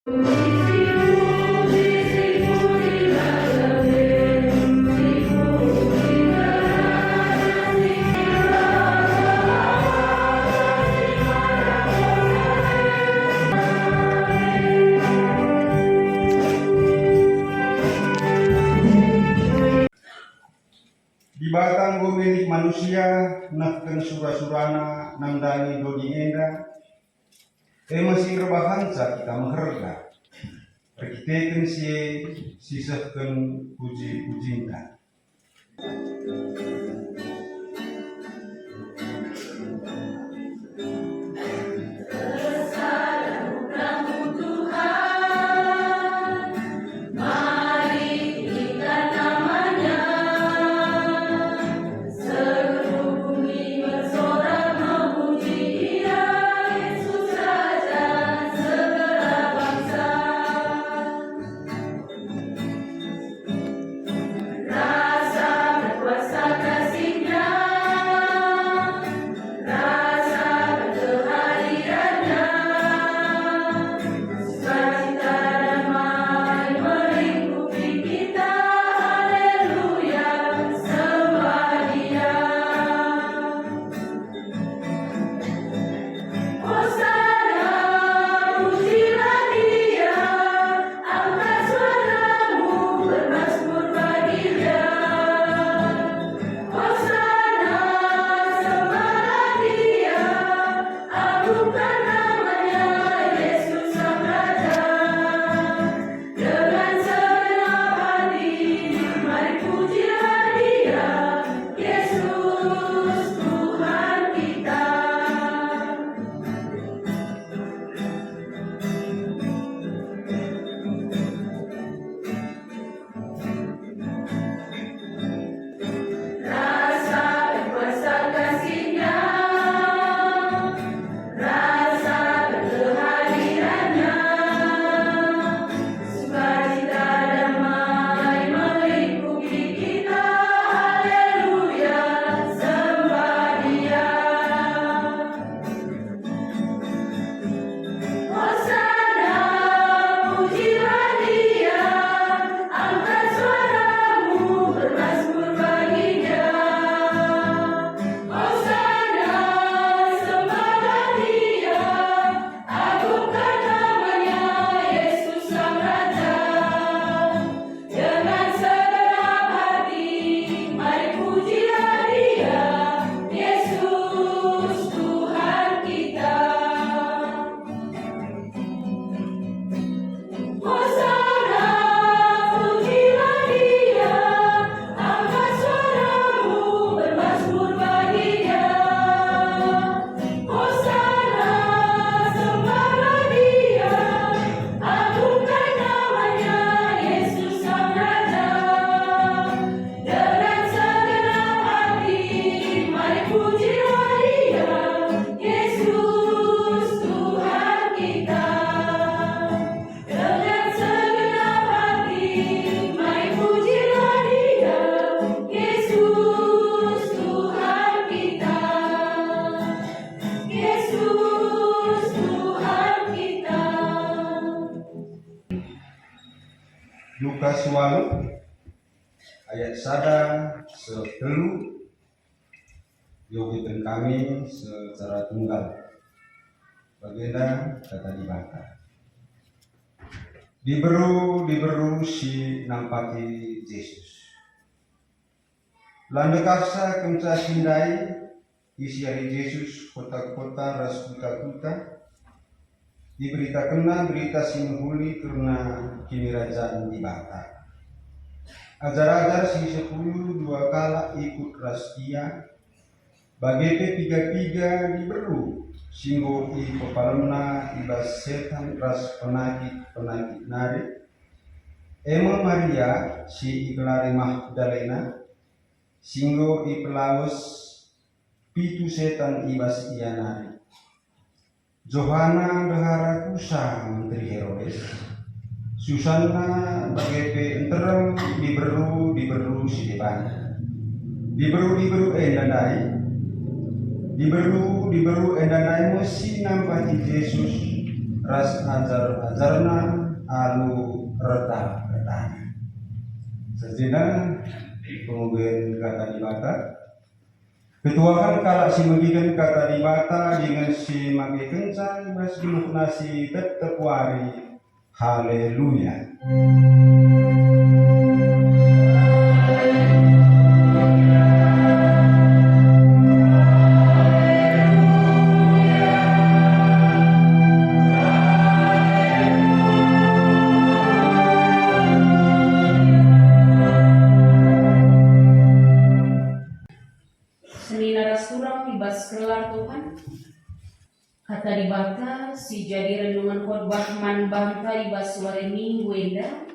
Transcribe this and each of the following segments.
Di batang milik manusia nakken sura-surana nandani dodi enda masih rebahansa kita mengherga rekiteken sisahken puji-pujinta. Lukas 8 ayat 1 setelu yogikan kami secara tunggal bagenda kata dibakar diberu si nampati Yesus landekasa kemca sindai isi hari Yesus kota-kota ras kuta-kuta diberitakanlah berita singhuli karena kini kerajaan dibakar. Ajar-ajar si 10 dua kala ikut raskia, bagete tiga diberu, singgo i pepalemna ibas setan ras penakit nari. Ema Maria si iklari Magdalena, singgo i pelawes pitu setan ibas ia nari. Johana dahara kusa menteri Herodes, Susanna bagepe enterem diberu si depan, diberu endanai mesti nampati Yesus ras ajar-ajarna alu retah-retahnya. Sejena kemudian kata di mata ketuakan kalau si magikan kata di mata dengan si magi kencang mas nasi tetap wari. Haleluya. Kata dibaka si jadi renungan khotbah man bangka ibas suare minggu enda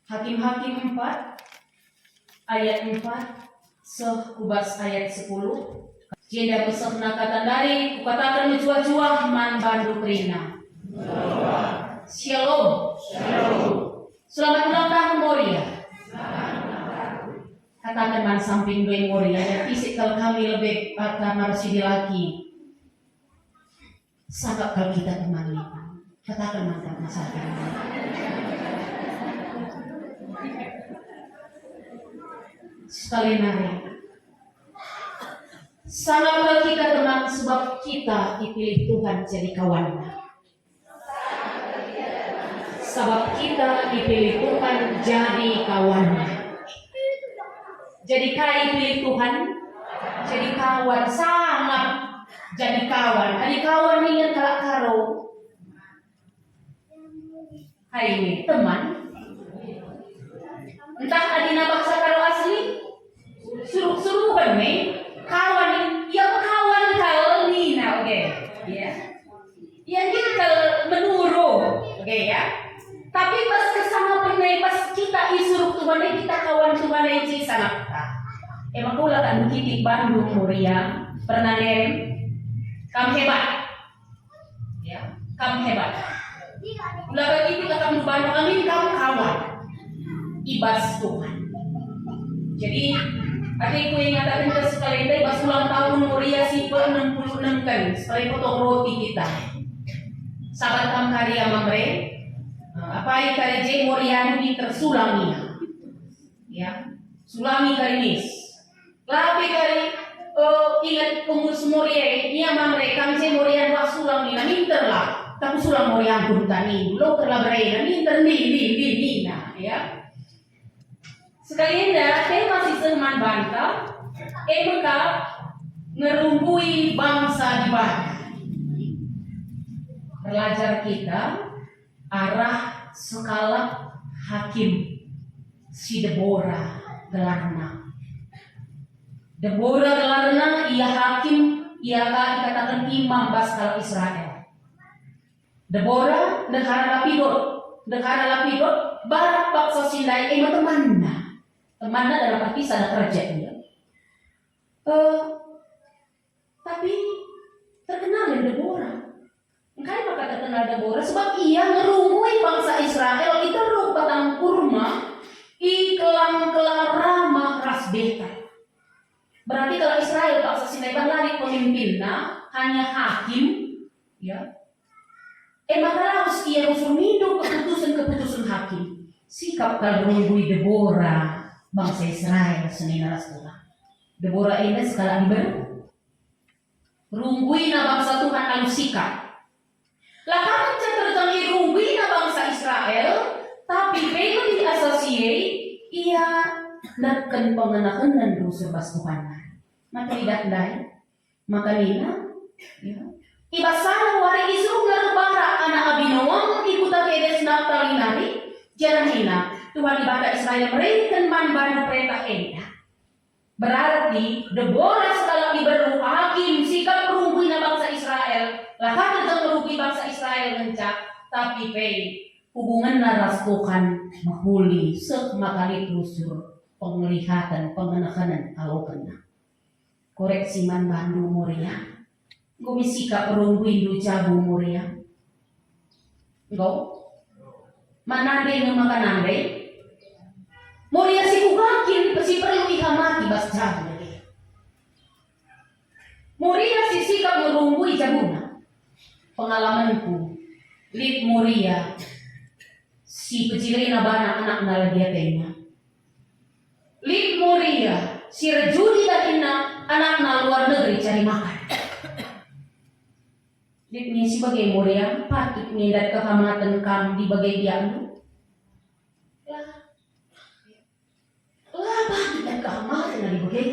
Hakim-Hakim 4 ayat 4 seh kubas ayat 10 jenda besokna kata dari kukatakan mencuah-cuah man bandu krina Shalom. Selamat ulang tahun Moria. Katakan man samping dua Moria dan isi kalau kami lebih kamar si laki sangat kalau kita temani, katakan mantap masalah. Sekali nari, sangat kalau kita teman sebab kita dipilih Tuhan jadi kawannya. Sebab kita dipilih Tuhan jadi kawannya. Jadi kai pilih Tuhan, jadi kawan sangat. Jadi kawan, hari kawan ini kalak karo. Hari ini teman. Entah adina baksa karo asli, suruh kan nih kawan ini, yang kawan kal nina, oke, ya. Yang kita kal menurut, oke ya. Tapi pas kesama penai pas kita isuruh Tuhan kita kawan Tuhan ini sangat. Emang kau lah kan di Bandung Moria pernah nerem. Kamu hebat, ya, kamu hebat. Ulah begitu kamu bantu kami, kamu kawan, ibas Tuhan. Jadi, adikku yang katakan ke sekali ini, pas ulang tahun Moria si 66 kan, sekali potong roti kita. Sahabat kamu karya mamre, apa yang karya Moria ini tersulami, ya, sulami karinis, lapi kari. Ingat pengurus Moria ini ama mereka mesti Moria dua sulang ni minter lah tapi sulang Moria pun tani lo terlah berai minter ni nah ya sekali enda masih seman bantah mereka ngerunggui bangsa di bawah belajar kita arah skala hakim si Deborah gelarna Deborah gelarna ia hakim, ia dikatakan imam baskal Israel. Deborah negara lapidot, barat paksa sindai temanna dalam arti sana kerja dia. Tapi terkenal yang Deborah. Kenapa kata terkenal Deborah? Sebab ia ngerungui bangsa Israel itu batang kurma, kelang ramah ras beta. Berarti kalau Israel paksa Sinai lari pemimpinnya hanya hakim, ya. Maka harus ia usul minum keputusan hakim. Sikap kalau mengunggui Deborah bangsa Israel senina rasulullah. Deborah ini sekali baru runggui na bangsa Tuhan lalu sikap. Lah kamu terjadi runggui na bangsa Israel, tapi belum diasosiasi ia nakan pengenakan dan dosa bas Tuhan. Maka tidak dai, maka nina, ya. Ibasana wari isuk ngerbara anak Abinoam ikuta kedes Naftali nari, jangan hina. Tuhan ibadah Israel mereka man banu perintah enda. Berarti Deborah sekali diberu hakim sikap merungkui bangsa Israel, lah kata merungkui bangsa Israel ngencak, tapi hubungan naras Tuhan mahuli semakali lusur penglihatan pengenakanan kalau kena. Koreksi man bandu Moria. Gue sikap perungguin du jabu Moria. Go. Manande ngemakan nande. Moria si kugakin si perlu ihamati bas jabu. Moria si sikap merunggui jabuna. Pengalamanku Lit Moria, si pecilay na bana anak na lagya tema. Lit Moria, si Rejudi datin na anak na luar negeri cari makan. Lit niya si bagay Moria, patut niya dat kehamatan kam di bagay diam. Lah patut dat kehamatan na di bagay.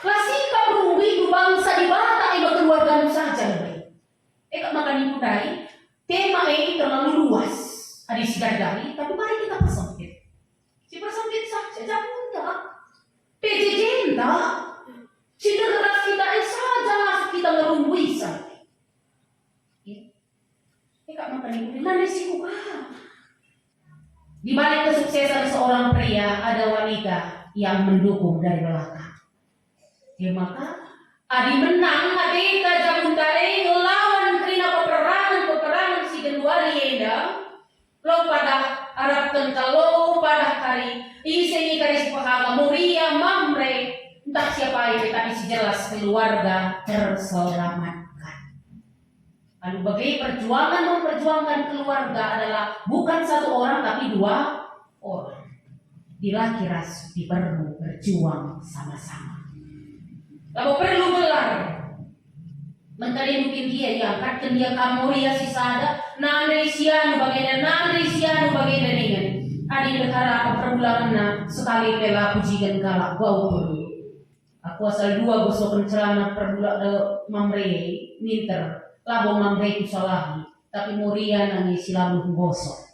Klasika berumbi du bangsa di bata iba keluarga nu saja lebih. Kak makan ibu dari tema ini terlalu luas ada sigar-gari, tapi mari kita persempit. Si persempit saja, jangan enggak. PJJ enggak. Si deras kita saja kita ngerumbui saja. Kak makan ibu dari mana sih ubah? Di balik kesuksesan seorang pria ada wanita yang mendukung dari belakang. Maka adi menang adi kajabuntare ngelawan kerina peperangan si Genduari yenda lo pada Arab kalau pada hari isengi kari sepahaga Moria Mamre entah siapa itu tapi si jelas keluarga terselamatkan. Lalu bagaimana perjuangan memperjuangkan keluarga adalah bukan satu orang tapi dua orang. Bila kiras diperlu berjuang sama-sama. Lalu perlu gelar. Mentari mungkin dia yang angkatkan dia Kamoria si sada, nandri sianu bagian dengan. Adi negara perbulangan sekali pela pujikan galak bau perlu. Aku asal dua gosok celana perbulan mamre ninter, labo mamre ku salahi, tapi Moria nangis silamu gosok.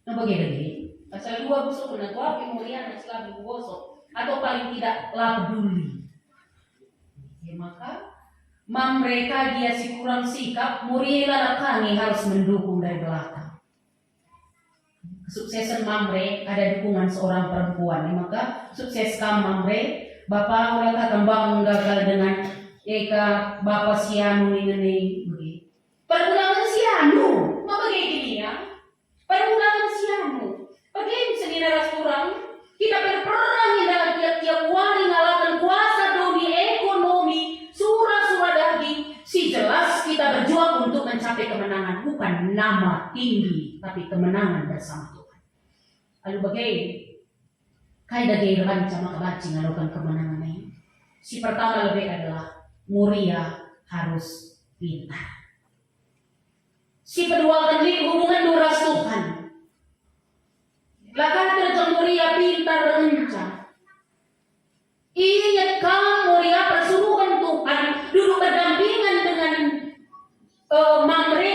Nah bagian ini, asal dua gosok nak wapi Moria nangis silamu gosok. Atau paling tidak peduli. Ya, maka mereka dia si kurang sikap, Moria lalakangi harus mendukung dari belakang. Kesuksesan Mamre ada dukungan seorang perempuan. Ya, maka sukses Mamre, bapak mereka kembang gagal dengan eka bapak sianu ini. Pergulangan sianu, ma begini ya. Pergulangan sianu, bagaimana senira kurang? Kita berperang dalam tiap-tiap wali ngalakan kuasa domi ekonomi surah-surah daging. Si jelas kita berjuang untuk mencapai kemenangan, bukan nama tinggi tapi kemenangan bersama Tuhan. Lalu bagaimana? Kaya daging rancang makabaci ngalakan kemenangan ini. Si pertama lebih adalah Moria harus pintar. Si kedua kan hubungan duras Tuhan. Lakan terjang Moria pintar rencang. Ingat kamu Moria persuruhan Tuhan duduk berdampingan dengan Mamre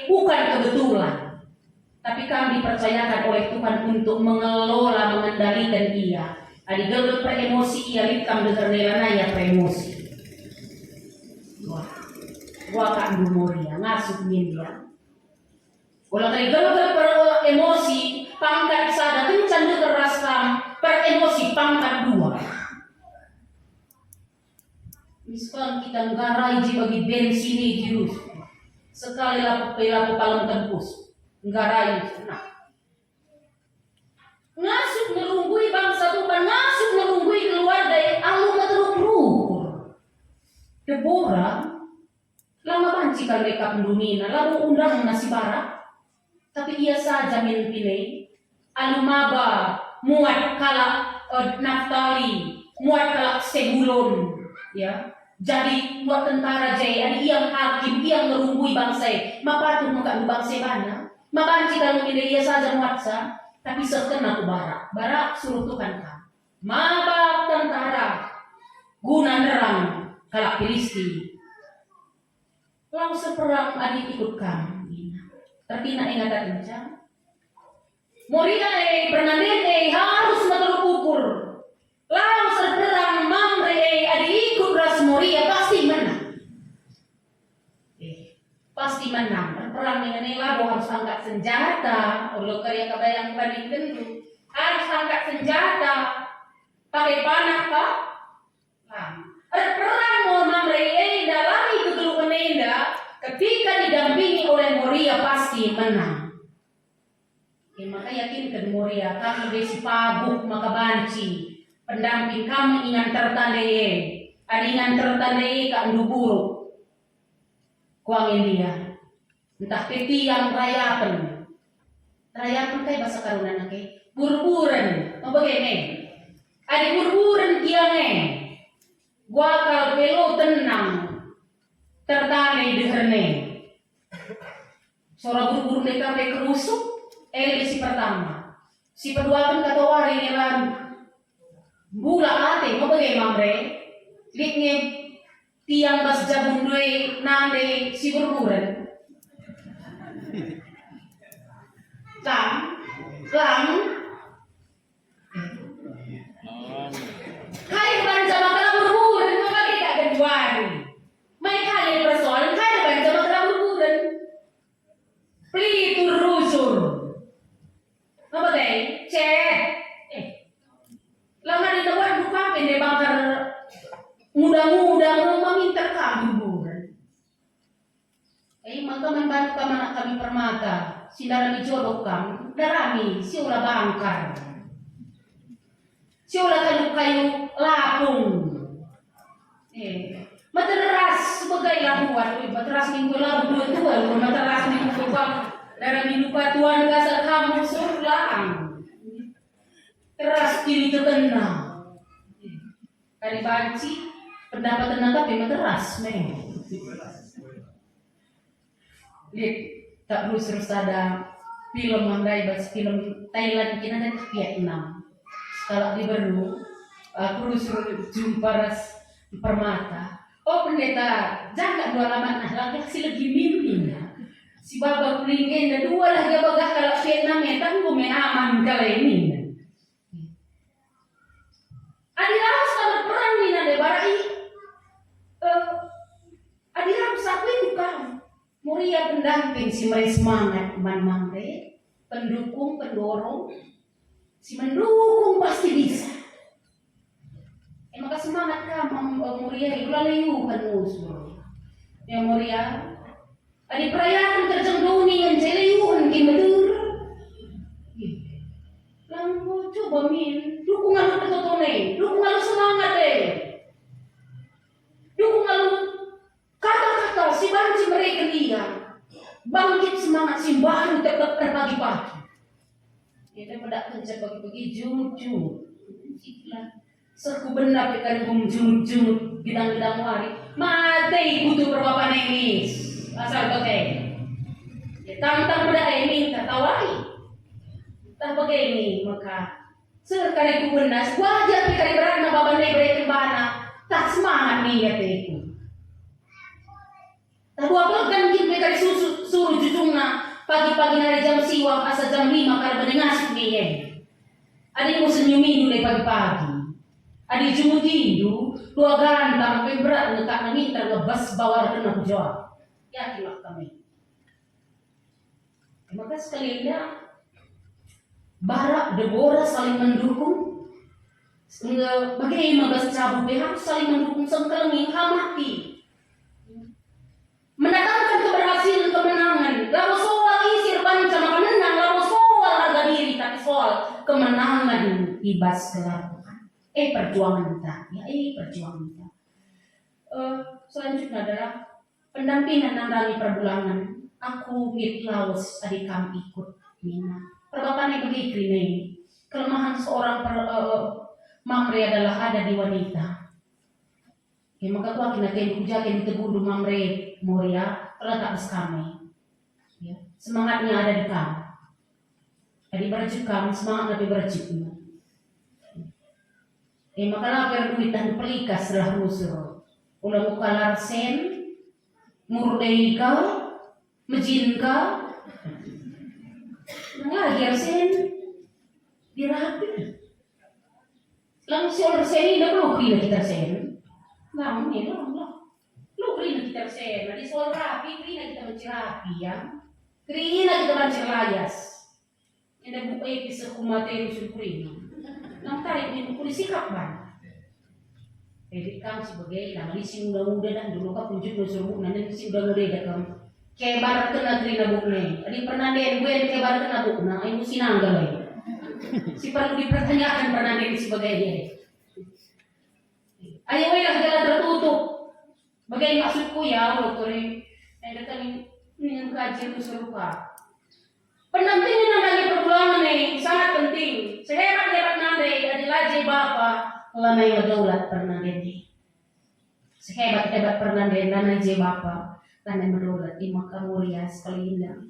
bukan kebetulan. Tapi kami dipercayakan oleh Tuhan untuk mengelola, mengendalikan ia. Adi gelap peremosi ia likam dengan nelanaya peremosi. Wah kan Moria ngasuh dia. Kalau kali gelap emosi pangkat sada kencan dekeraskan per emosi pangkat dua. Misalkan kita nggarai bagi bensin jirus sekali lapu palang tembus nggarai nah. Ngasuk ngelunggui bangsa Tuhan, ngasuk ngelunggui keluarga yang alu materuk-rukur. Deborah lama banci kalau mereka pendumina lalu undang nasi barak. Tapi ia saja mimpin alumaba muat kalak Naftali muat kalak Sebulon ya jadi muat tentara jaya ada yang hakim yang ngerunggui bangsa mapatuh muka bangsa mana mabanci kalau ia saja muatsa tapi sekena ku barak suruh Tuhan kan mabak tentara guna nerang kalak Filisti langsung perang adik ikut kami. Tapi nak ingat kencang. Moria Bernadette harus ukur. Lalu serperang Mamre ada ikut ras Moria pasti menang. Pasti menang. Perang dengan lalu harus angkat senjata. Kalau karya kebayang banding tentu harus angkat senjata. Pakai panah pak. Perang Mamre dalam itu dulu menenda. Ketika didampingi oleh Moria pasti menang. Maka yakinkan Moria kamu besi pabuk maka banci. Pendamping kamu ingat tertandai. Ada ingat tertandai kak buruk. kuangin dia. Entah tiang rayapan kayak bahasa karunan ke burburan, apa gini? Ada burburan tiangnya. Gua kalau pelo tenang, tertane deherne. Suara burbur mereka kerusuk, si pertama. Si kedua kan kata wari ini lalu. Bula ate, apa gini mamre? Liknya tiang bas jabung doi nande si burburan. Lang, kaya banca makala burburan, maka kita keduari. May kaya persoalan, kaya banca makala burburan. Plitur rusur. Apa deh? Cek. Langan itu kan buka pende bakar mudah-mudah meminta burburan. Maka membantu kami permata. Sindarami jodoh kam, darami si ulah bangkar, si ulah kayu lapung, materas sebagai labuan, materas minggu labu dua, materas minggu lupa, darami lupa tuan gasal kamu surlang, teras kiri terkena, kari banci pendapat tenaga materas, tak perlu terus ada film mandai bahas film Thailand kina dan Vietnam. Kalau di baru aku suruh jumpa ras permata. Oh pendeta jangan dua lama lagi si lagi mimpi. Si baba kulingin dan dua lagi bagah kalau Vietnam ya tangguh aman kali ini. Adilah sangat perang ni nade barai. Adilah satu itu kan. Muria pendamping si meri semangat mamre, pendukung, pendorong, si mendukung pasti bisa. Maka semangat kamu Muria itu lalu penusur. Ya Muria, ada perayaan terjenduni yang celiyun kimedur. Lalu coba min, dukungan lu petotone, dukungan lu semangat deh, dukungan lu kata-kata si banci mereka dia bangkit semangat si baru tetap pagi-pagi. Kita pada kerja pagi-pagi jumut-jumut. Serku benda pekan jumut-jumut bidang-bidang hari. Mati butuh berapa nangis. Asal pakai. Tantang pada ini tertawai. Tak pakai ini maka sekali ku benas wajar kali berana baban lebre bana tak semangat nih ya itu. Tapi apa kan kita suruh jujungna pagi-pagi hari jam siwang asa jam 5 karena mendengar nih. Adi mau senyumin dulu pagi-pagi. Adi jumutindu dua gantang berat ngetak minta ngebas bawa kena jawab. Yakinlah kami. Maka sekalinya Barak Deborah saling mendukung. Bagaimana cabu harus saling mendukung sengkelengin hamati. Mendatangkan keberhasilan kemenangan. Lalu soal isir banca maka menang. Lalu soal harga diri tapi soal kemenangan ibas kelakuan. Perjuangan kita. Perjuangan kita. Selanjutnya adalah pendampingan nandani perbulangan. Aku Laos adik kami ikut mina. Perbataan yang begitu ini. Kelemahan seorang mamre adalah ada di wanita. Maka tuh akhirnya kain kujakin tegudu mamre Moria terletak di kami. Semangatnya ada di kamu. Jadi berjuk kamu semangat lebih berjuknya. Maka lapar duit dan pelika setelah rusur. Ulah muka larsen, murdei kau, mejin kau. Lagi arsen dirapi. Langsung arsen ini dah belum kita sen. Namun ini lu krina kita sen. Di soal rapi krina kita mencerapi ya. Krina kita mencerlayas. Ini buku episode kumateri usul krina. Nang tarik ni buku disikap ban. Jadi kamu sebagai nama lisi muda-muda dan dulu kau tunjuk nusul nanti lisi muda-muda dah kamu. Kebar kena krina bukne. Adi pernah den gue kebar kena bukna. Ibu sinanggal lagi. Si perlu dipertanyakan pernah den sebagai dia. Ayo lah jalan tertutup. Bagai maksudku ya, dokter Ada kami kaji itu serupa. Pendampingan yang lagi perbulangan nih sangat penting. Sehebat-hebat nanti adalah Bapa lanai medaulat pernah deni. Sehebat-hebat pernah deni lanai Bapa lanai medaulat di Makkah mulia sekali indah.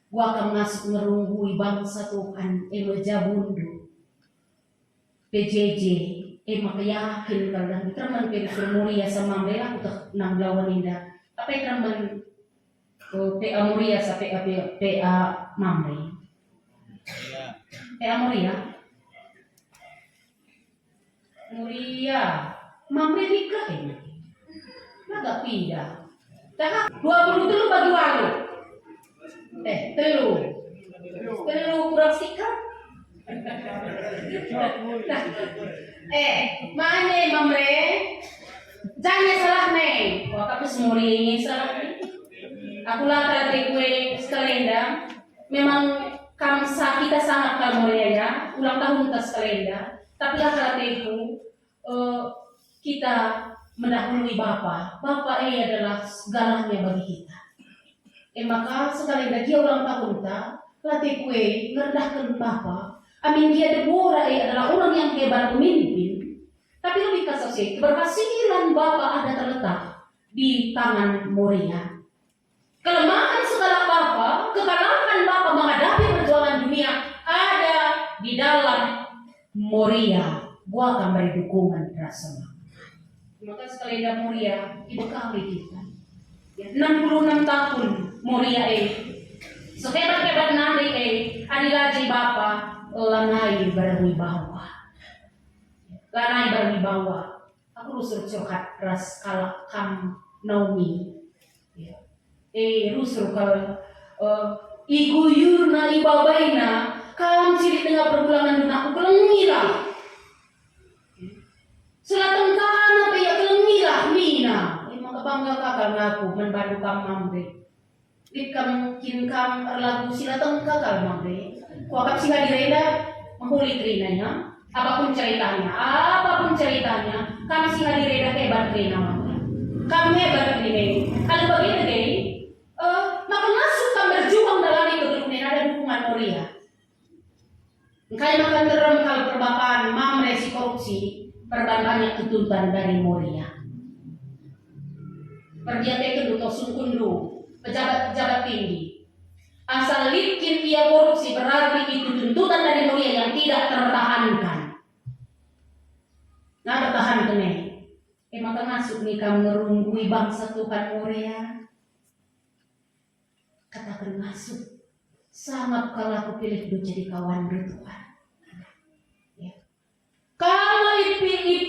Gua akan masuk merunggui bangsa Tuhan jabundu. PJJ maka yakin kalau teman pilih mulia sama mereka aku tak nang lawan indah. Tapi teman PA mulia sampai PA mamre. PA mulia. Mulia. Mamre nikah ini. Agak pindah. Cakap 20 bagi walu. Telu kurang sikap. Mana mamre? Jangan salah nih. Wah tapi semua ini salah nih. Aku lah tadi gue sekalenda. Memang kamsa kita sangat kalmulia ya. Ulang tahun kita sekalenda. Tapi lah tadi itu kita mendahului Bapa. Bapa adalah segalanya bagi kita. Maka sekalenda dia ulang tahun kita. Latih gue ngerendahkan Bapa. Amin dia Deborah adalah orang yang hebat pemimpin. Tapi lebih kasih keberhasilan Bapa ada terletak di tangan Moria. Kelemahan segala Bapa, kekalahan Bapa menghadapi perjuangan dunia ada di dalam Moria. Gua akan beri dukungan rasa. Maka sekali ada Moria dibekali kita. 66 tahun Moria sehebat-hebat nanti adalah Bapa lanai berwibawa. Lanai berwibawa. Aku rusur curhat ras kalak kam Naomi. Rusur kalau iguyurna ibabaina kalam cilik tengah perbulangan duna aku kelengilah. Selatan kana pe ya kelengilah mina. Maka bangga kakak ngaku membantu kam mamre. Ikam kinkam lagu silatang kakak mamre. Kuakap sih hadireda menghuli trinanya. Apapun ceritanya, kami sih hadireda hebat trina mamre. Kami hebat ini. Kalau begini deh. Maka masuk kan berjuang dalam itu ada dukungan Moria. Kaya makan terem kalau perbapaan mamre si korupsi perbankannya tuntutan dari Moria. Perdiate itu sungkundu pejabat tinggi. Asal likin ia korupsi berarti itu tuntutan dari Moria yang tidak tertahankan. Nah tertahankan maka masuk nih kamu ngerunggui bangsa Tuhan Moria. Katakan masuk. Sangat kalau aku pilih itu jadi kawan Tuhan. Ya. Kalau dipilih,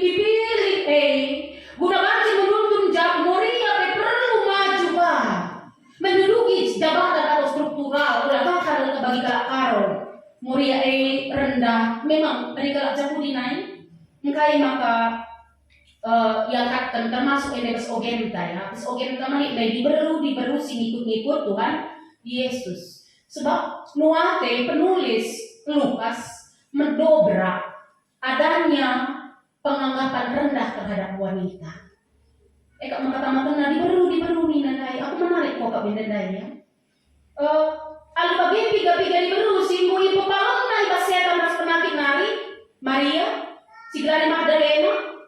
guna banci menuntun jam Moria perlu maju menduduki jabatan atau struktural. Udah kakak bagi kalak karo. Moria rendah. Memang dari kalak jamu dinaik. Engkai maka yang akan termasuk bes ogenta ya. Bes ogenta mah diberu sing ikut Tuhan Yesus. Sebab Nuate penulis Lukas mendobrak adanya penganggapan rendah terhadap wanita. Kak mengatakan diberu nih nandai. Aku menarik kok kak bendandai ya. Alu bagian tiga diberu simbu ibu palong nai baseta mas penyakit nari Maria Siglari Magdalena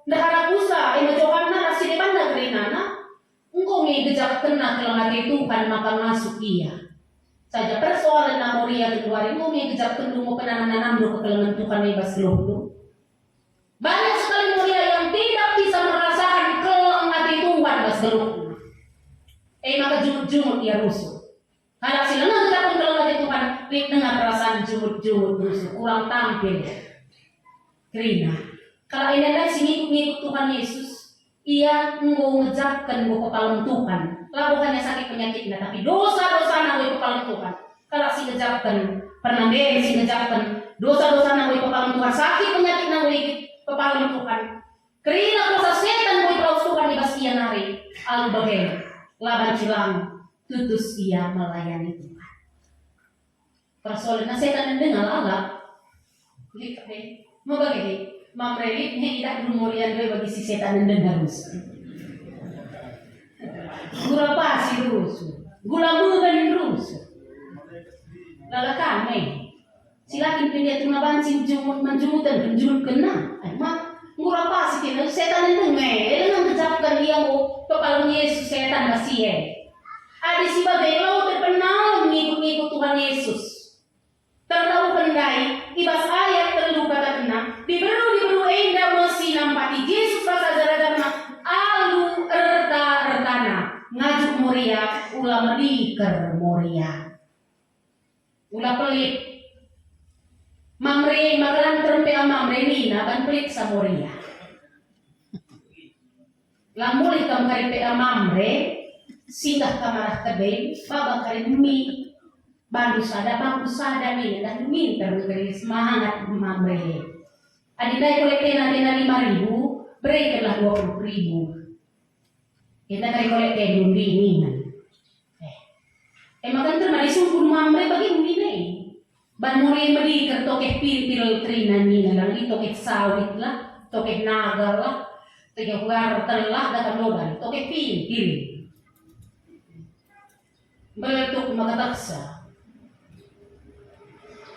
Nahara Musa, Johanna, nasi depan negeri nana, engkau ngejak kena kelengat Tuhan maka masuk ia. Saja persoalan Moria kedua engkau ngejak kena mau penanam ke kelengan Tuhan bebas lu. Banyak sekali Moria yang tidak bisa merasakan kelengat Tuhan bebas lu. Maka jumut ia rusuh. Kalau silengan kita kelengat Tuhan, lihat dengan perasaan jumut rusuh, kurang tampil. Krina. Kalau ini adalah ngikut Tuhan Yesus, ia mau ngejakkan buku kepala Tuhan. Lah bukannya sakit penyakitnya, tapi dosa-dosa nawi kepala Tuhan. Kalau si ngejakkan, pernah beri si ngejakkan dosa-dosa nawi kepala Tuhan, sakit penyakit nawi kepala Tuhan. Kerina dosa setan nawi kepala Tuhan di bas ia nari. Alu bagai laban cilang, tutus ia melayani Tuhan. Persoalan setan yang dengar Allah, mau bagi mamrelik tidak lumurian bagi si setan dan harus. gura pasi rusu. Gula mugan rusu. Lala kami. Silakin pindah tuna bancing menjumutan penjurut kena. Mak gura pasi kena setan itu dengan kecapkan dia mau kepala Yesus setan masih ada si bagai lo terpenal mengikut Tuhan Yesus. Terlalu pendai ibas ayat terlalu kata tenang diberu endah mesti nampati Yesus rasa jarak alu ertana ngajuk Moria ulah mediker Moria ulah pelit mamre magalan terempe mamre nina ban pelit sa Moria lamuli kam karipe mamre singgah kamarah tebe babak kari mi bandu sada mi dan minta dari semangat mamre adinai kolekte nanti 5.000 berikanlah 20.000 kita kari kolekte dundi ini makan termari sumpun mamre bagi ini ban mulai medi kertokeh pil trina nina lang itokeh sawit lah tokeh naga lah tokeh gartel lah datang lodan tokeh pil beletuk makataksa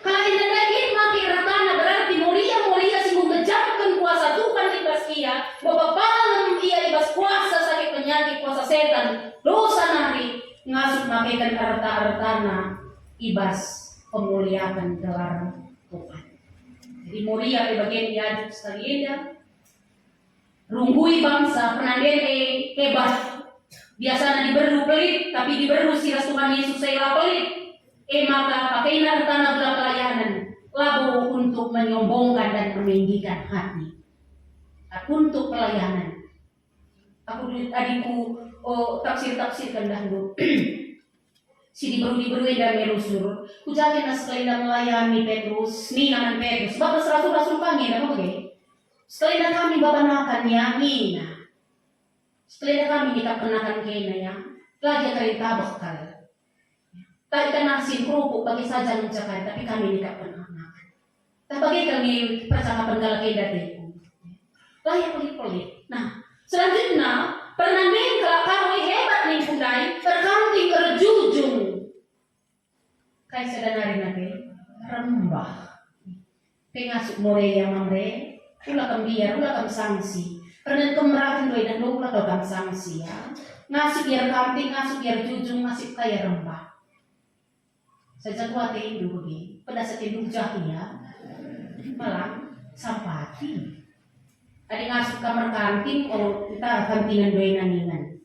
kalau tidak lagi makin ratana berarti mulia sih mengejarkan kuasa Tuhan di baskia bapak palam ia ibas kuasa sakit penyakit kuasa setan dosa nari ngasup makikan artana ibas pemuliaan gelar Tuhan. Jadi mulia di bagian diajuk sekali runggui bangsa penandian hebat biasanya diberu pelit tapi diberu siras Tuhan Yesus saya pelit maka pakai tanah gula pelayanan labu untuk menyombongkan dan meninggikan hati untuk pelayanan aku adikku tafsir-tafsirkan dahulu si diberu dan merusur kujakin sekali dan melayani Petrus Nina dan Petrus sebab rasul-rasul kami apa begini sekali dan kami babanakannya Nina sekali dan kami kita kenakan kena ya lagi kereta bakal tak ikan nasi kerupuk bagi saja mencapai tapi kami tidak pernah makan. Tak bagi kami percakapan galak datiku. Layak pelit. Nah, selanjutnya pernah kalau kami hebat nih budai terkanting kerjujung. Kayak sedanari nanti rembah. Pengasuk Morea mamre, ulah kambiar, ulah kam sanksi. Pernah kemerahan doi dan ulah kam sanksi ya. Ngasuk biar kanting, ngasuk biar jujung, ngasuk kayak rembah. Sejak kuat Hindu begini, pada saat Hindu jahia malah sampati. Ada ngasup kamar kanting, oh kita kantingan doi naningan.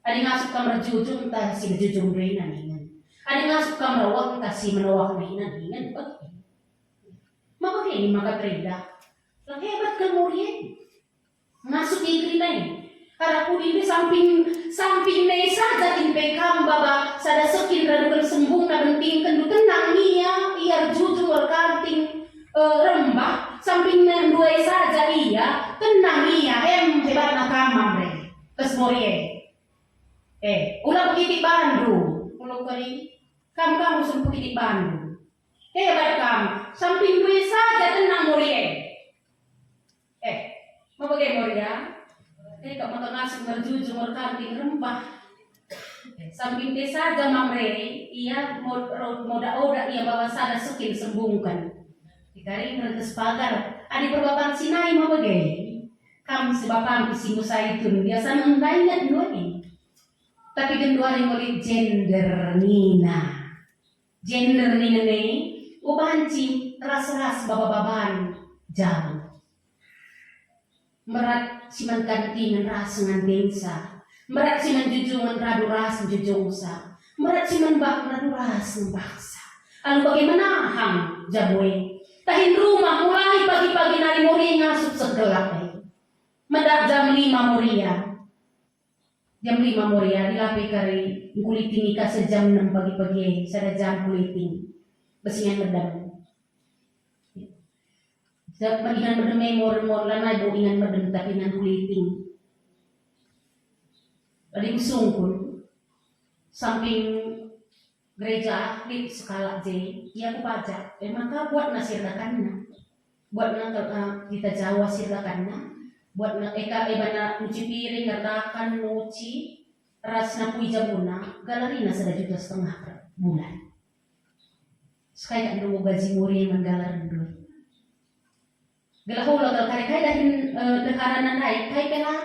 Ada ngasup kamar jujung, entah si jujung doi naningan. Ada ngasup kamar wak, entah si menawak naningan. Begini. Maka ini maka terida. Lang hebat kemudian masuk ikri lain. Harapu ini samping nesa jatin pekam baba sada sekin radu sembung na benting kendu tenang ia jujur kanting rembah samping dua saja iya tenang hebat na kamam re kesmorie ulah begitu Bandung ulah kali kamu sempat di Bandung hebat kamu samping dua saja tenang morie mau bagaimana moria kau makan nasi berjujur berkanting rempah samping desa saja mamre ia moda ia bawa sada sekin sembungkan dikari bertes pagar adik berbapan sinai mau bagaimana kamu sebabang isimu saitun biasa mendaingat doi tapi kedua oleh gender nina nih ubanci ras bababan jam merat siman kantingan ras dengan desa merat siman jujungan radu ras jujungsa merat siman bak radu ras baksa lalu bagaimana hang jaboy tahin rumah mulai pagi-pagi nari Moria ngasup segelap mendak jam 5 Moria dilapi kari kuliting ika sejam 6 pagi-pagi sada jam kuliting besinya medam sebab ingan berdemai mor lanai bo ingan berdem tapi ingan kuliting. Tadi sungkun samping gereja di skala J, ia aku pajak. Maka buat nasirdakannya, buat kita Jawa sirdakannya, buat eka ebana cuci piring, ngertakan, nuci, ras na puija muna, galarina sa 2,5 per bulan. Sekali kan dulu gaji muri menggalar dulu. Galahu lo kare dahin dekaran naik kai pela.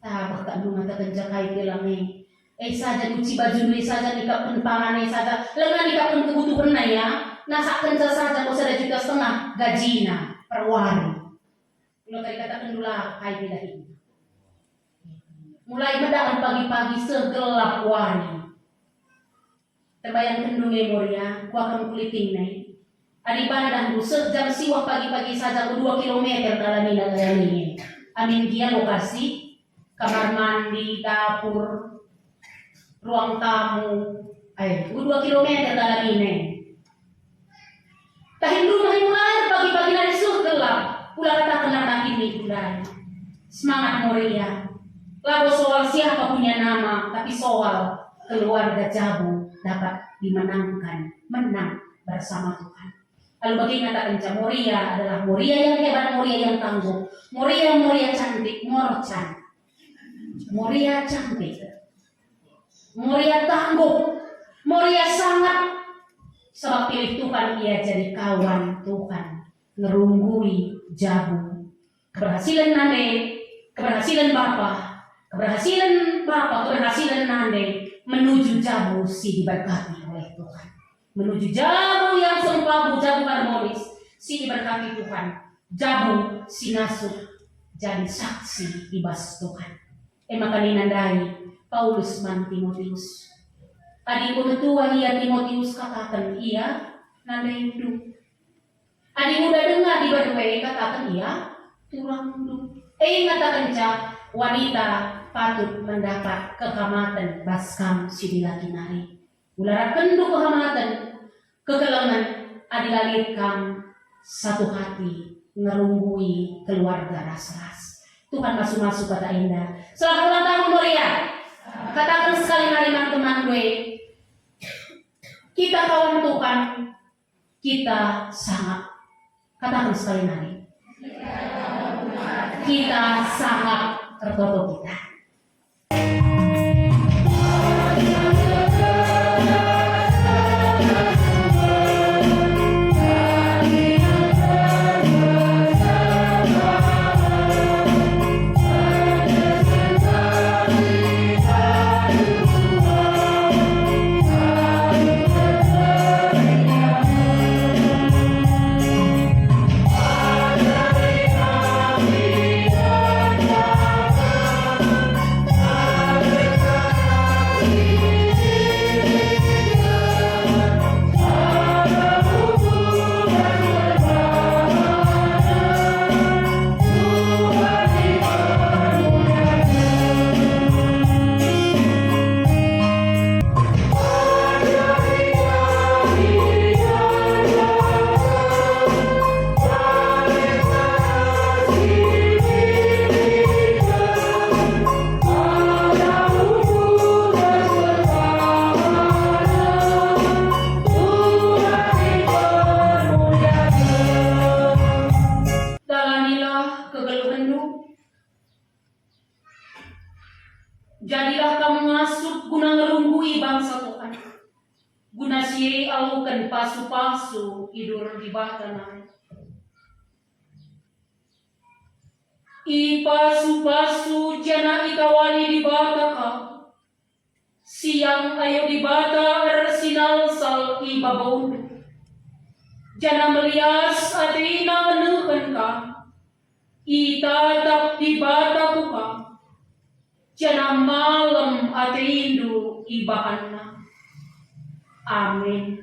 Tabak tak dulu mata kenja kai pela me. Saja cuci baju ni saja nikah penpangan ni saja. Lengan nikah pun kebutuhan na ya. Nasa kenja saja kau 1,5 gajina per hari. Lo kare kata kendula kai pela ini. Mulai mendakan pagi-pagi segelap wari. Terbayang kendunge Moria, ku akan kuliting nai. Adi pandang sejam siwah pagi-pagi saja 2 kilometer dalam ini. Amin dia lokasi, kamar mandi, dapur, ruang tamu. 2 kilometer dalam ini. Tahin rumah yang mulai pagi-pagi dari gelap. Ulah kata kena ini udah. Semangat Moria. Lalu soal siapa punya nama, tapi soal keluarga Jabu dapat menang bersama Tuhan. Lalu bagaimana kata Moria adalah Moria yang hebat, Moria yang tangguh, Moria cantik, Moria cantik, Moria tangguh, Moria sangat sebab pilih Tuhan ia jadi kawan Tuhan, ngerunggui Jabu, keberhasilan Nande, keberhasilan Nande menuju Jabu si diberkati oleh Tuhan. Menuju Jabu yang sempurna, Jabu harmonis si diberkati Tuhan. Jabu si nasuh jadi saksi ibas Tuhan. Maka ninandai Paulus man Timotius. Adi tua ia Timotius katakan ia nandai hidup. Adi muda dengar di berdua katakan ia turang hidup. Ngatakan wanita patut mendapat kekamatan baskam sidilaki nari. Ulara kendu kekamatan, kegelangan adilalirkan satu hati ngerunggui keluarga ras-ras. Tuhan masuk-masuk kata indah. Selamat ulang tahun Moria. Katakan sekali hari teman gue. Kita kawan Tuhan, kita sangat. Katakan sekali hari. Kita sangat tertutup kita. Jadilah kamu masuk guna ngerunggui bangsa Tuhan. Guna siye alukan pasu-pasu idur di batana. I pasu-pasu jana ikawali di bataka. Siang ayo di bata ersinal sal i babaundu. Jana melias atina menukan ka. I tatap di bata kuka. Jana malam ateindu ibahanna. Amin.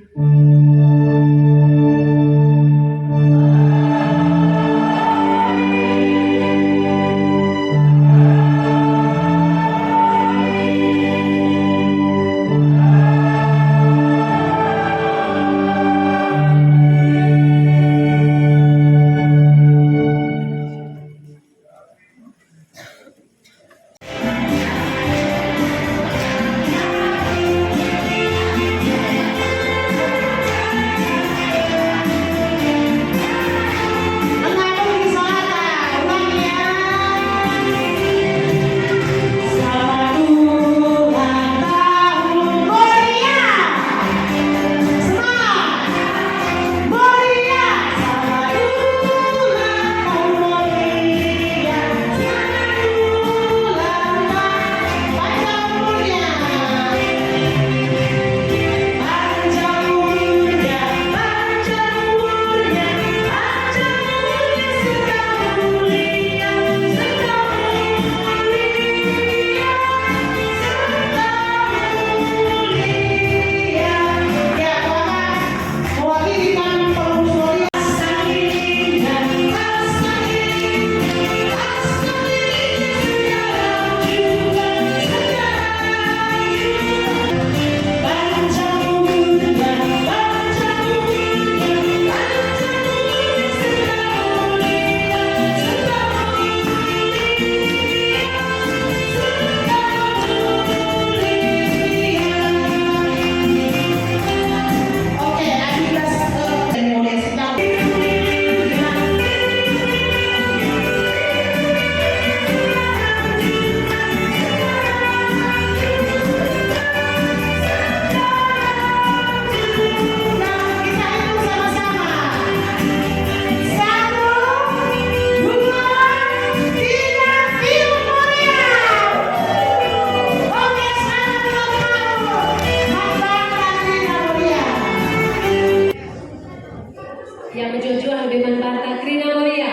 berjuang dengan Partai Krina Moria.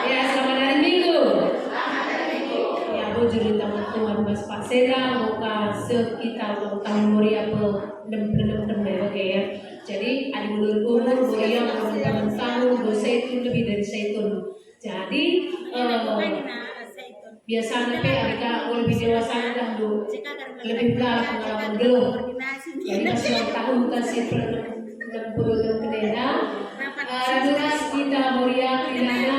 Ya, selamat hari Minggu. Ya, bujur teman-teman Mas Pak Seda, muka sekitar tahun Moria benar-benar oke ya. Jadi, ada umur Moria teman tahun berzaitun lebih dari zaitun. Jadi, biasanya mereka lebih dewasa dahulu, lebih belah pengalaman geluh. Jadi masih tahun kasih 60 kedenda. Jelas kita Moria Krinanya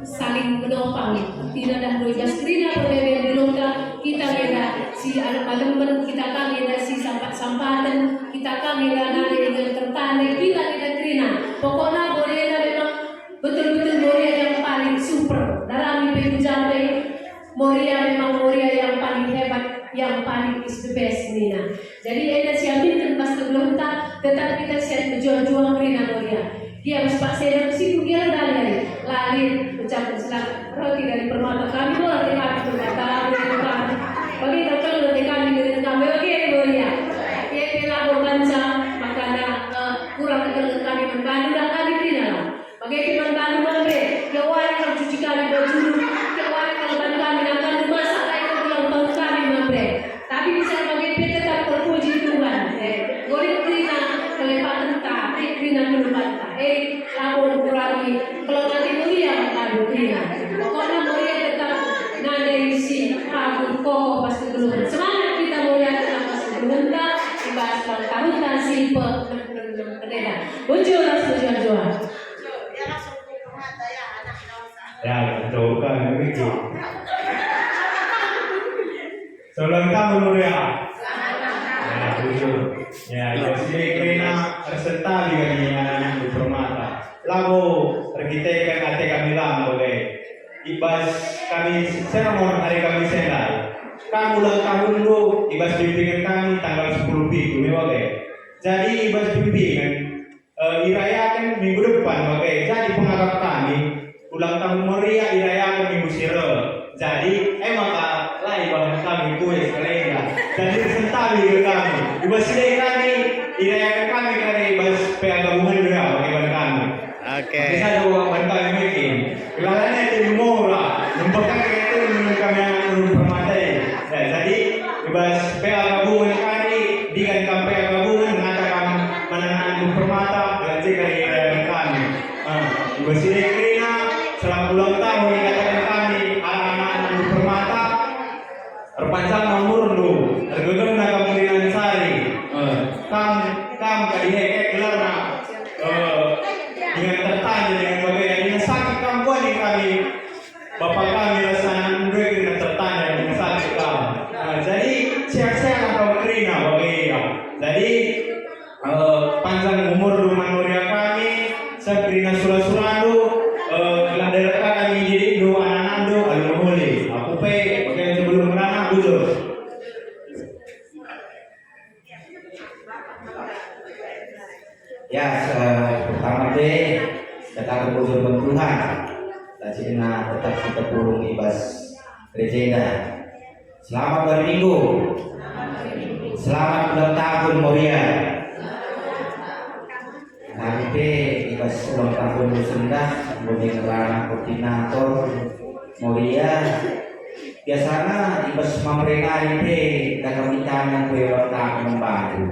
saling menopang. Tidak ada berbeda Krina berbeda di lomba kita beda si anak malam kita kami ada si sampah-sampahan kita kami ada dengan tertarik kita tidak Krina. Pokoknya Moria memang betul-betul Moria yang paling super dalam mimpi sampai Moria memang Moria yang paling hebat, yang paling is the best Nina. Jadi ada siapin pas sebelum tetap kita siap berjuang Krina Moria. Dia harus Pak Seda mesti dia lari ucapkan selamat roti dari permata kami boleh kami permata bagi kalau nanti kami dengan kami bagi Moria. Dia pelabur banca makanya kurang dengan kami mengkandung dan kami Krina. Bagi kita mengkandung mamre, ya wali kalau cuci kami baju, ya wali kalau kami akan masak kayak kalau kami mamre. Tapi bisa bagi kita tetap terpuji Tuhan. Goreng Krina kelepatan tak, Krina kelepatan. Labor kurangi kalau nanti Moria mengkandung Krina. Pokoknya Moria tetap nada isi ragu kokoh pasti belum. Semangat kita Moria tetap pasti belum. Dibahas tahun si pendeta. Bujuras berjuang. Ya, coba begitu. Sebelum kamu Moria. Ya, jujur. Ya, jadi Krina terserta di anak-anak di permata. Lagu terkitekan ate kami lama boleh. Ibas kami sermon hari kami sendal. Kamu ulang tahun lu ibas bimbingan kami tanggal 10 Minggu boleh. Jadi ibas bimbingan dirayakan minggu depan oke. Jadi pengarap kami ulang tahun Moria dirayakan minggu siro. Jadi maka lain bahan kami kue sekalian. Jadi sentali ke kami. Ibas sidai kami dirayakan kami kali ibas gabungan juga bagaimana kami. Oke. Bisa dua bantai mungkin. Kelarannya di murah. Membekan itu kami yang permatai. Ya, jadi ibas gabungan kami dengan kami gabungan mengatakan menanam permata belajar dari kami. Ibas sidai Krina selama ulang tahun dikatakan kami anak-anak permata perpanjang nomor lu. Tergolong nak kemudian sari. Kam kadihek kelarna. Dengan tertanya dengan bagaimana dengan sakit kampuan ini kami bapak kami rasanya mereka dengan tertanya dengan sakit kamu. Jadi siap-siap atau Krina bagaimana. Jadi panjang umur rumah Moria kami Sabrina Surasuradu keladara kami jadi dua anak-anak alumni. Aku bagaimana sebelum beranak bujur. Ya, pertama tetap bersyukur kepada Tuhan. Dan sehingga tetap kita pulung ibas Regina. Selamat hari Minggu. Selamat ulang tahun Moria. Nanti ibas ulang tahun Sunda, kemudian kerana koordinator Moria. Biasanya ibas memperkenalkan dan kami tangan kue ulang tahun membantu.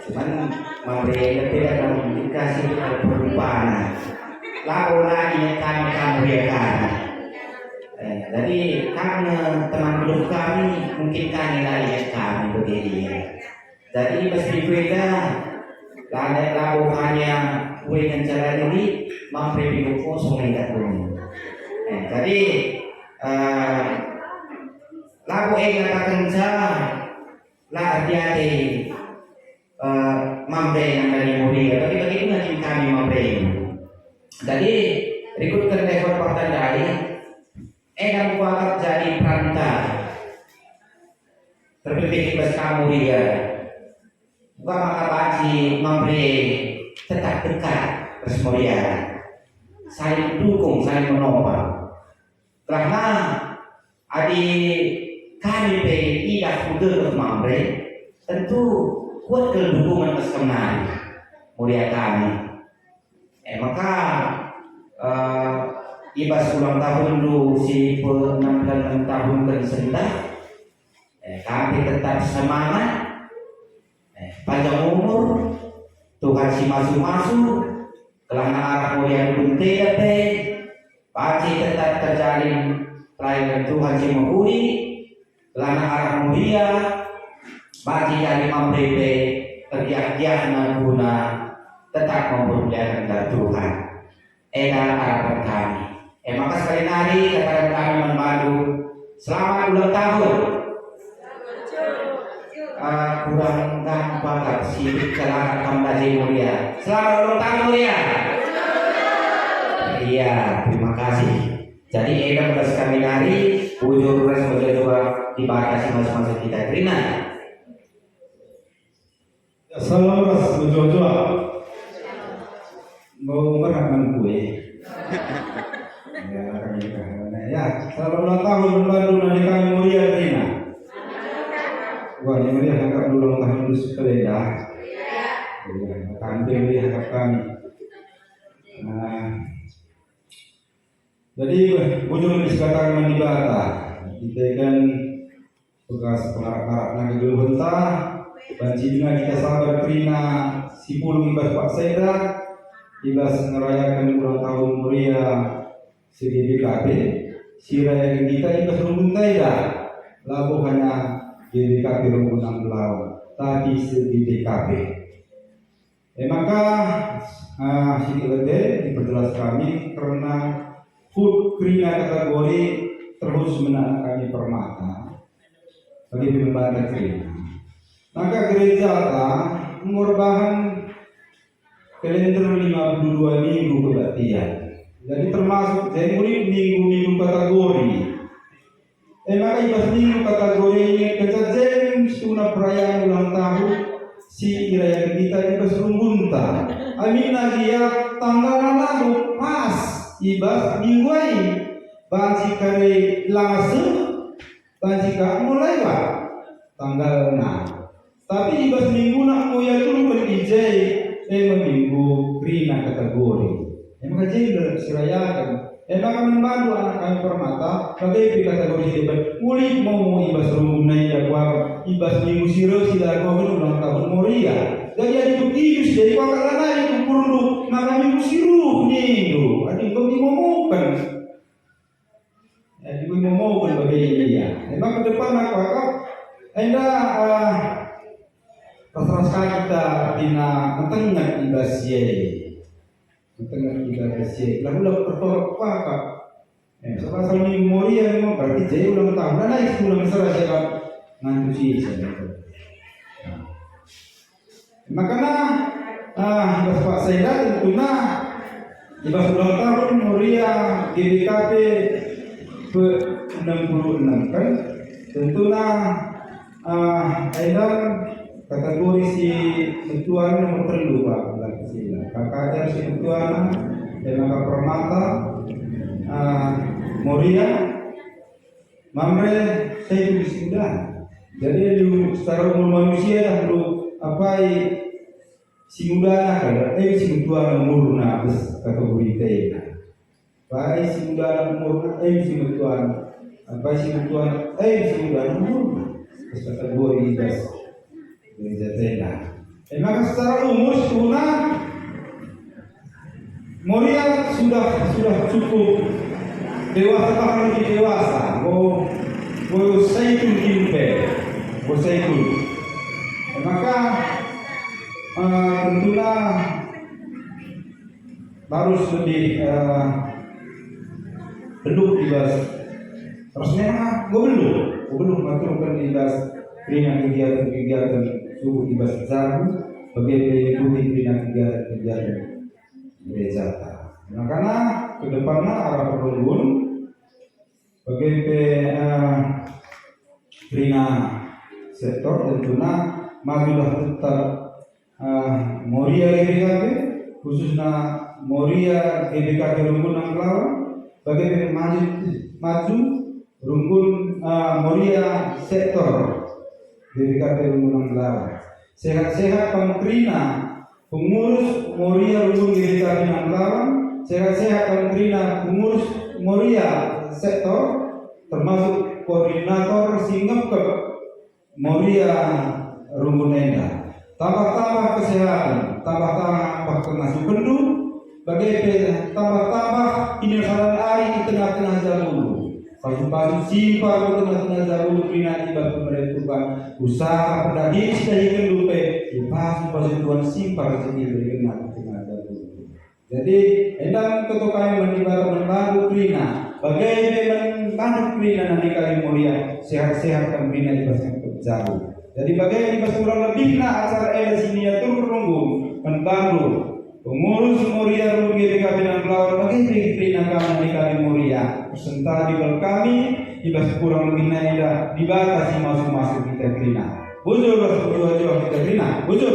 Cuman mereka tidak komunikasi dengan perubahan. Lalu lagi kami kan. Jadi karena teman hidup kami mungkin kami lagi kami begini. Jadi mesti beda. Lalu hanya kue dengan cara ini mampu hidup kosong tidak dulu. Jadi lalu katakan saya lah hati-hati. Mamre yang dari Moria, tapi bagaimana kami mamre? Jadi berikut kerja partai dari yang kuat jadi perantara terpilih bersama Moria. Bukan maka bagi mamre tetap dekat bersama Moria, saling dukung, saling menopang. Karena adik kami tidak mudah mamre tentu kuat kedukungan kesenangan. mulia kami. Maka ibas ulang tahun lu si 66 tahun tersendah, kami tetap semangat, panjang umur, Tuhan si masuk-masuk, kelana arah mulia pun tidak pasti tetap terjalin pelayanan Tuhan si menghuni, kelana arah mulia, pasti jadi memberi kerja-kerja guna tetap memuliakan Tuhan. Harapan kami. Maka sekali lagi kepada kami membantu selamat ulang tahun. Kurang banget sih selamat kembali mulia. Selamat ulang tahun mulia. Iya, terima kasih. Jadi pada sekali lagi ujung res mencoba dibatasi masing-masing kita terima. Salam ras mencoba. Mau merakan kue. Ya, selamat ulang tahun membantu nanti kami mulia terima. Wah, ini mulia kakak dulu ulang tahun dulu sepeda. Ya, kami mulia kakak kami. Jadi ujung disekatakan mendibata. Kita kan bekas pengarap-arap naga dulu bentar. Banci dengan kita sabar terima si pulung ibas Pak Seda. Ibas merayakan ulang tahun mulia CGBKP, si raya kita ibas rumpun tidak, lalu hanya GBKP rumpun 6 lawan, tadi CGBKP. Maka diperjelas kami karena food krina kategori terus menarik kami permata bagi pembantu krina. Maka gereja mengorbankan kalender 52 minggu kebaktian. Jadi termasuk jadi minggu-minggu kategori. Maka ibas minggu kategori ini kejadian sunnah perayaan ulang tahun si iraya kita ibas rumbunta. Amin lagi ya tanggal lalu pas ibas minggu ini. Banci kare langsung banci kak mulai pak tanggal 6. Tapi ibas minggu nak moya dulu berijai. Minggu krina kategori. Maka jadi sirayakan. Maka membantu anak kami permata. Bagi kategori hidup. Ulit mau ibas rumunai dakwa. Ibas minggu siro sila kau ulang tahun mulia. Jadi ada begitu jadi kau kata lain itu perlu. Maka minggu siro nih tu. Adik kau dimomokan. Adik kau dimomokan bagi dia. Maka ke depan aku anda rasa kita tina mentengah ibas ye, mentengah ibas ye. Lalu pertolak apa kak? Setelah sama mulia memang berarti jadi ulang tahun. Nah itu ulang serah saya ngantusi saya. Makanya ibas Pak Seda tentunya ibas ulang tahun mulia GBKP ke 66 kan? Tentunya kategori si ketuaan nomor 3 Pak kakaknya si ketuaan dan maka permata Moria Mamre saya itu sudah jadi lu secara umur manusia dah lu apa si muda kan si ketuaan umur nabes kategori teh baik si muda umur si ketuaan apa si ketuaan si muda umur kategori das gereja tenda. Maka secara umum sunnah Moria sudah cukup dewasa bahkan lebih dewasa. Mau saitun kimpe, mau saitun. Maka tentunya harus lebih belum dibahas. Terus memang belum maturkan dibahas dengan kegiatan suku ibas besar bagi mengikuti kegiatan gereja. Makanya kedepannya arah perlindun bagi krina sektor tentunya majulah tetap Moria GBKP khususnya Moria GBKP Rungkun 6 lawan bagi maju Rungkun Moria sektor GBKP Rungkun 6 lawan sehat-sehat pengkrina pengurus Moria Rumbun Gereja Pinang Lawan, sehat-sehat Katrina, pengurus Moria sektor, termasuk koordinator Singapura Moria Rumbun Enda. Tambah-tambah kesehatan, tambah-tambah termasuk penduduk, bagaimana tambah-tambah indonesia ari di tengah-tengah Zabulu. Pasu-pasu simpar di tengah-tengah Zabulu Krina di batu mereka usaha pedaging sudah kendupe di pasu-pasu tuan simpar sendiri di tengah-tengah Zabulu. Jadi endang ketukan menibah membantu Krina, bagaimana membantu Krina nanti kali mulia sehat-sehat kan Krina di pasang jauh. Jadi bagaimana kurang lebihnya acara sini ya turun runggung membantu pengurus Moria Rumbun GBK Pinang Lawan bagaimana Krina kami di kali mulia serta di kami ibas kurang lebihnya ida dibatasi masuk-masuk kita Krina. Bujur kita Krina, bujur.